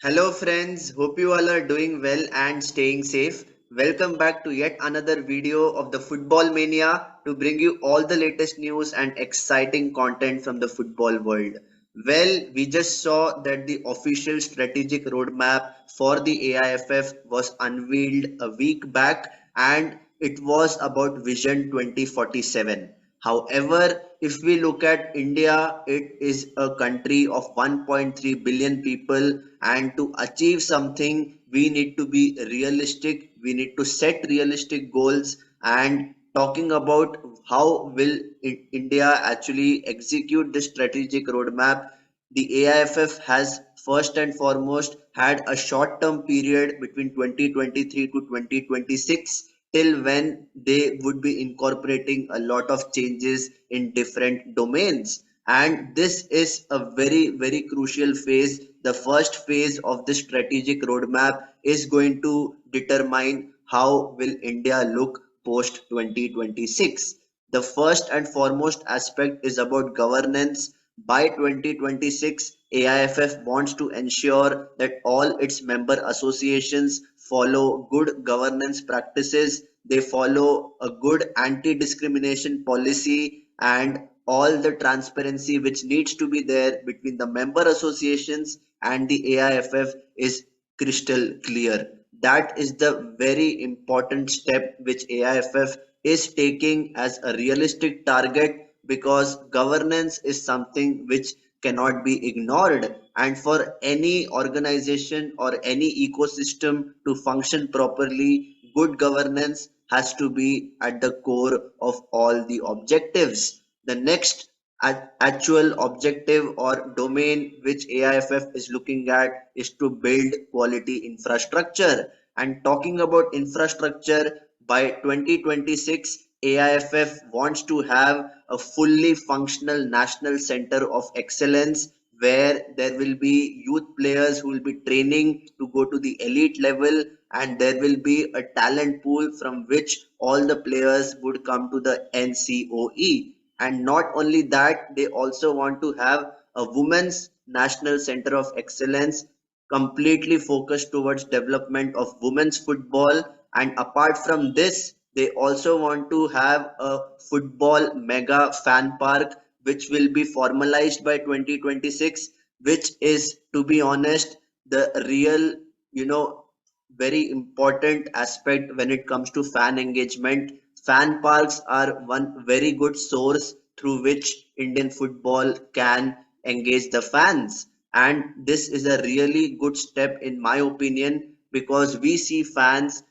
Hello, friends. Hope you all are doing well and staying safe. Welcome back to yet another video of the Football Mania to bring you all the latest news and exciting content from the football world. Well, we just saw that the official strategic roadmap for the AIFF was unveiled a week back, and it was about Vision 2047. However, if we look at India, it is a country of 1.3 billion people, and to achieve something, we need to be realistic. We need to set realistic goals. And talking about how will India actually execute this strategic roadmap, the AIFF has first and foremost had a short-term period between 2023 to 2026 till when they would be incorporating a lot of changes in different domains. And this is a very crucial phase. The first phase of the strategic roadmap is going to determine how will India look post 2026. The first and foremost aspect is about governance. By 2026, AIFF wants to ensure that all its member associations follow good governance practices, they follow a good anti-discrimination policy, and all the transparency which needs to be there between the member associations and the AIFF is crystal clear. That is the very important step which AIFF is taking as a realistic target, because governance is something which cannot be ignored, and for any organization or any ecosystem to function properly, good governance has to be at the core of all the objectives. The next actual objective or domain which AIFF is looking at is to build quality infrastructure. And talking about infrastructure, by 2026, AIFF wants to have a fully functional national center of excellence where there will be youth players who will be training to go to the elite level, and there will be a talent pool from which all the players would come to the NCOE. And not only that, they also want to have a women's national center of excellence completely focused towards development of women's football. And apart from this, they also want to have a football mega fan park which will be formalized by 2026, which is, to be honest, the real, very important aspect when it comes to fan engagement. Fan parks are one very good source through which Indian football can engage the fans. And this is a really good step, in my opinion, because we see fans,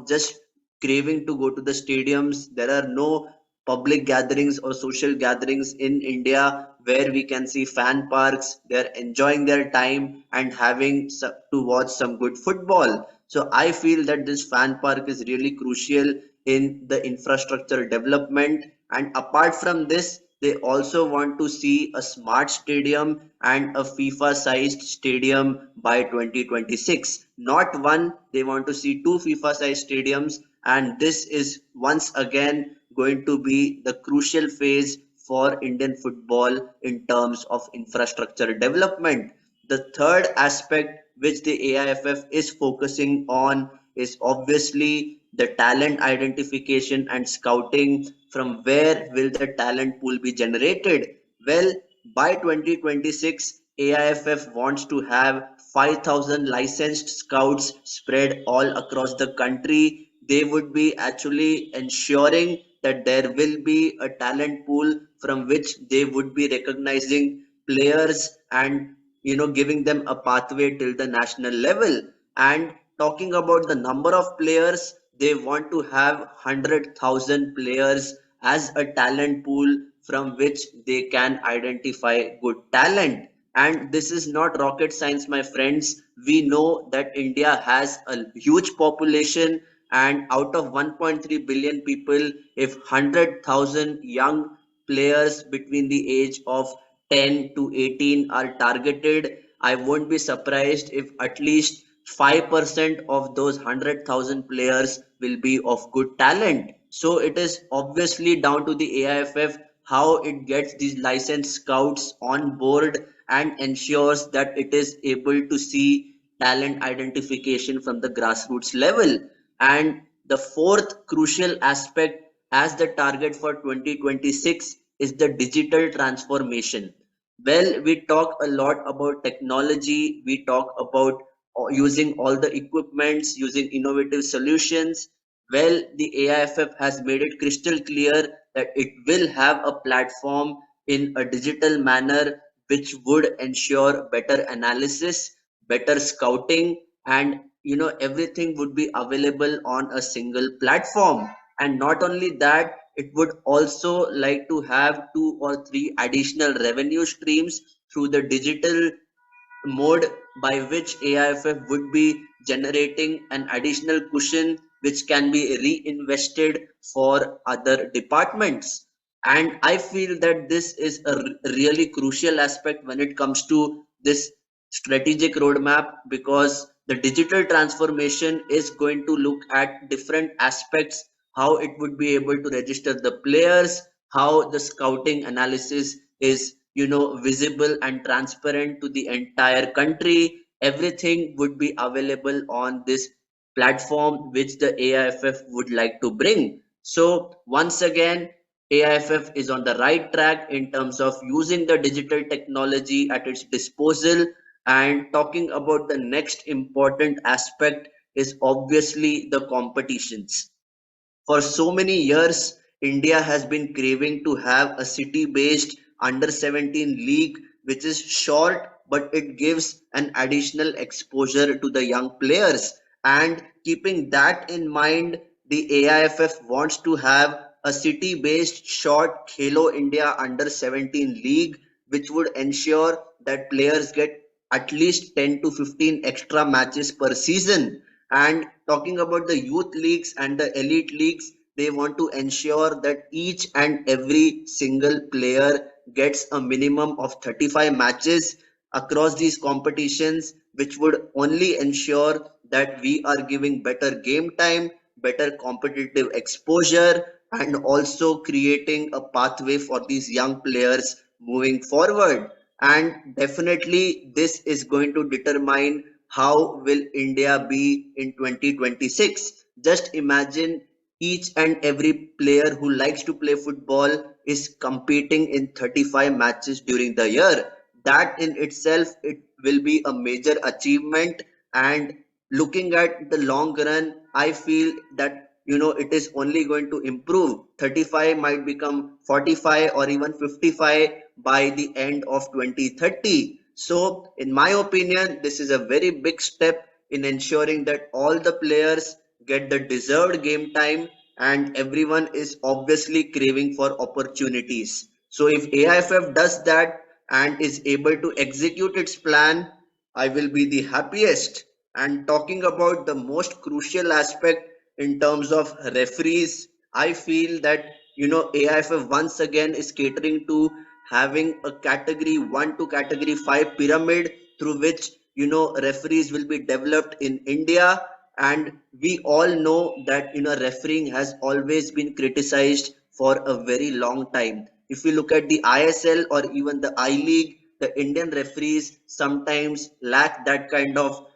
just craving to go to the stadiums. There are no public gatherings or social gatherings in India where we can see fan parks. They're enjoying their time and having to watch some good football. So I feel that this fan park is really crucial in the infrastructure development. And apart from this, they also want to see a smart stadium and a FIFA sized stadium by 2026. Not one, they want to see two FIFA sized stadiums, and this is once again going to be the crucial phase for Indian football in terms of infrastructure development. The third aspect which the AIFF is focusing on is obviously the talent identification and scouting. From where will the talent pool be generated? Well, by 2026, AIFF wants to have 5,000 licensed scouts spread all across the country. They would be actually ensuring that there will be a talent pool from which they would be recognizing players and giving them a pathway till the national level. And talking about the number of players, they want to have 100,000 players as a talent pool from which they can identify good talent. And this is not rocket science, my friends. We know that India has a huge population, and out of 1.3 billion people, if 100,000 young players between the age of 10 to 18 are targeted, I won't be surprised if at least 5% of those 100,000 players will be of good talent. So it is obviously down to the AIFF how it gets these licensed scouts on board and ensures that it is able to see talent identification from the grassroots level. And the fourth crucial aspect as the target for 2026 is the digital transformation. Well, we talk a lot about technology, we talk about using all the equipments, using innovative solutions. Well, the AIFF has made it crystal clear that it will have a platform in a digital manner which would ensure better analysis, better scouting, and everything would be available on a single platform. And not only that, it would also like to have two or three additional revenue streams through the digital mode, by which AIFF would be generating an additional cushion which can be reinvested for other departments. And I feel that this is a really crucial aspect when it comes to this strategic roadmap, because the digital transformation is going to look at different aspects, how it would be able to register the players, how the scouting analysis is visible and transparent to the entire country. Everything would be available on this platform which the AIFF would like to bring. So once again, AIFF is on the right track in terms of using the digital technology at its disposal. And talking about the next important aspect is obviously the competitions. For so many years, India has been craving to have a city-based under 17 league, which is short, but it gives an additional exposure to the young players. And keeping that in mind, the AIFF wants to have a city-based short Khelo India under 17 league, which would ensure that players get at least 10 to 15 extra matches per season. And talking about the youth leagues and the elite leagues, they want to ensure that each and every single player gets a minimum of 35 matches across these competitions, which would only ensure that we are giving better game time, better competitive exposure, and also creating a pathway for these young players moving forward. And definitely this is going to determine how will India be in 2026. Just imagine each and every player who likes to play football is competing in 35 matches during the year. That in itself, it will be a major achievement. And looking at the long run, I feel that it is only going to improve. 35 might become 45 or even 55 by the end of 2030. So in my opinion, this is a very big step in ensuring that all the players get the deserved game time, and everyone is obviously craving for opportunities. So if AIFF does that and is able to execute its plan, I will be the happiest. And talking about the most crucial aspect in terms of referees, I feel that AIFF once again is catering to having a category 1 to category 5 pyramid through which referees will be developed in India. And we all know that refereeing has always been criticized for a very long time. If you look at the ISL or even the I League, the Indian referees sometimes lack that kind of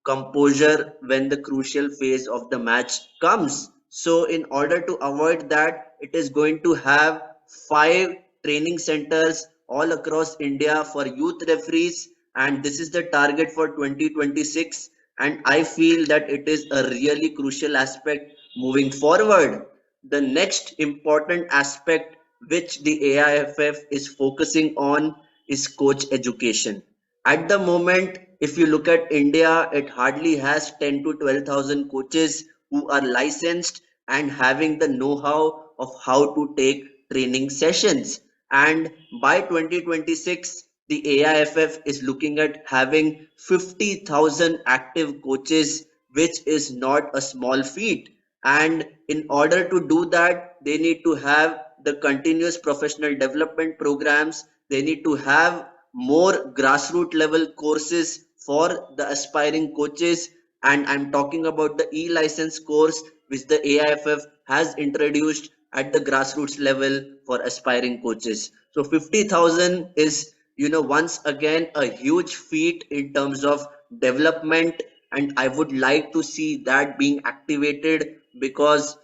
composure when the crucial phase of the match comes. So in order to avoid that, it is going to have 5 training centers all across India for youth referees, and this is the target for 2026. And I feel that it is a really crucial aspect moving forward. The next important aspect which the AIFF is focusing on is coach education. At the moment, if you look at India, it hardly has 10 to 12,000 coaches who are licensed and having the know-how of how to take training sessions. And by 2026, the AIFF is looking at having 50,000 active coaches, which is not a small feat. And in order to do that, they need to have the continuous professional development programs. They need to have more grassroots level courses for the aspiring coaches. And I'm talking about the e-license course which the AIFF has introduced at the grassroots level for aspiring coaches. So 50,000 is once again a huge feat in terms of development, and I would like to see that being activated, because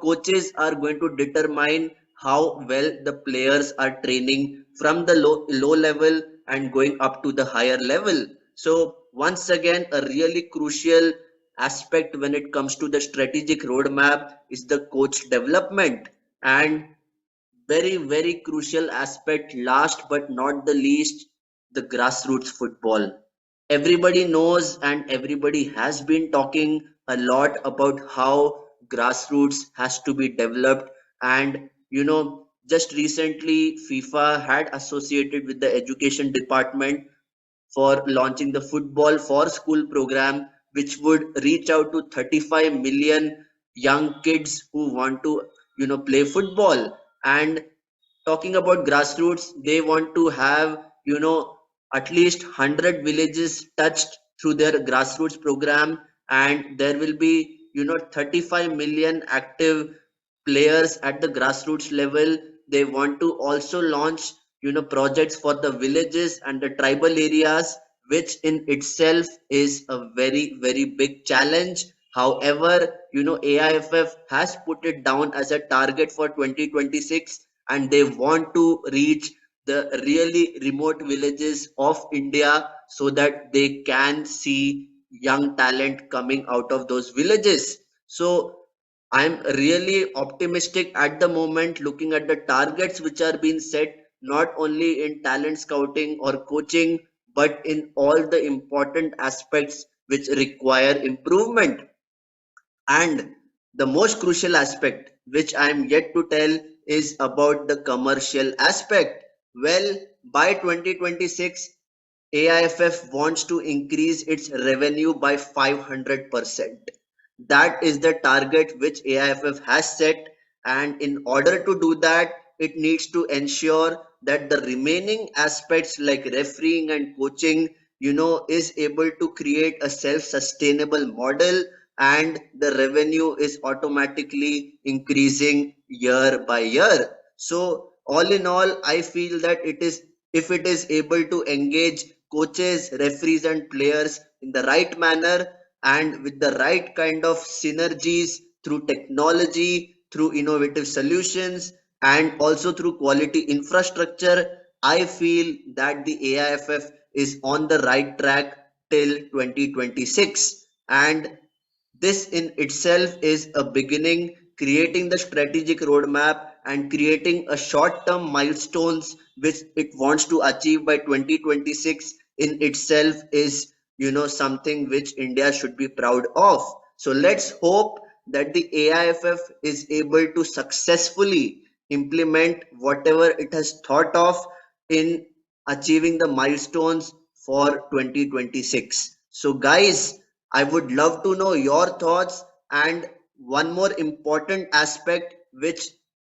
coaches are going to determine how well the players are training from the low level and going up to the higher level. So once again, a really crucial aspect when it comes to the strategic roadmap is the coach development. And very, very crucial aspect, last but not the least, the grassroots football. Everybody knows and everybody has been talking a lot about how grassroots has to be developed. And just recently, FIFA had associated with the education department for launching the football for school program, which would reach out to 35 million young kids who want to play football. And talking about grassroots, they want to have at least 100 villages touched through their grassroots program, and there will be 35 million active players at the grassroots level. They want to also launch projects for the villages and the tribal areas, which in itself is a very, very big challenge. However, AIFF has put it down as a target for 2026, and they want to reach the really remote villages of India so that they can see young talent coming out of those villages. So I'm really optimistic at the moment, looking at the targets which are being set, not only in talent scouting or coaching, but in all the important aspects which require improvement. And the most crucial aspect, which I am yet to tell, is about the commercial aspect. Well, by 2026, AIFF wants to increase its revenue by 500%. That is the target which AIFF has set, and in order to do that, it needs to ensure that the remaining aspects like refereeing and coaching, is able to create a self-sustainable model, and the revenue is automatically increasing year by year. So all in all, I feel that it is, if it is able to engage coaches, referees and players in the right manner and with the right kind of synergies through technology, through innovative solutions, and also through quality infrastructure, I feel that the AIFF is on the right track till 2026. And this in itself is a beginning, creating the strategic roadmap and creating a short-term milestones which it wants to achieve by 2026 in itself is, something which India should be proud of. So let's hope that the AIFF is able to successfully implement whatever it has thought of in achieving the milestones for 2026. So guys, I would love to know your thoughts. And one more important aspect which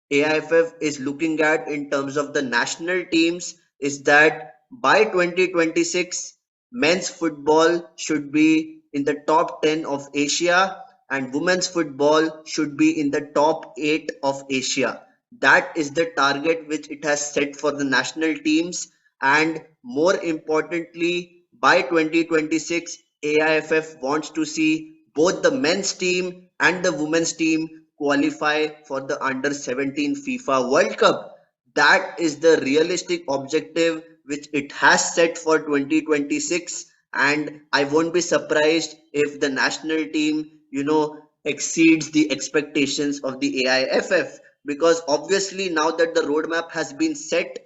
AIFF is looking at in terms of the national teams is that by 2026, men's football should be in the top 10 of Asia and women's football should be in the top 8 of Asia. That is the target which it has set for the national teams. And more importantly, by 2026, AIFF wants to see both the men's team and the women's team qualify for the under 17 FIFA World Cup. That is the realistic objective which it has set for 2026. And I won't be surprised if the national team, exceeds the expectations of the AIFF, because obviously now that the roadmap has been set,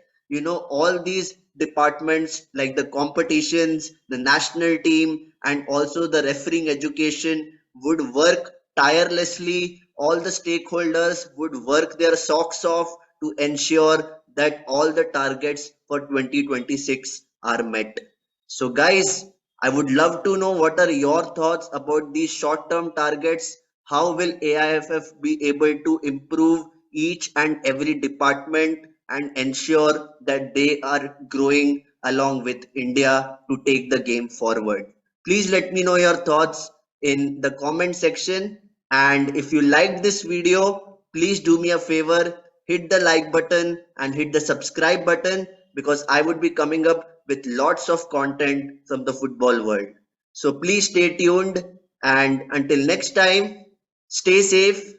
all these departments like the competitions, the national team, and also the refereeing education would work tirelessly. All the stakeholders would work their socks off to ensure that all the targets for 2026 are met. So guys, I would love to know what are your thoughts about these short-term targets. How will AIFF be able to improve each and every department and ensure that they are growing along with India to take the game forward? Please let me know your thoughts in the comment section. And if you liked this video, please do me a favor, hit the like button and hit the subscribe button, because I would be coming up with lots of content from the football world. So please stay tuned, and until next time, stay safe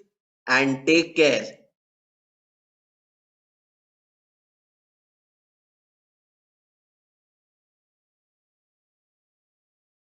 and take care.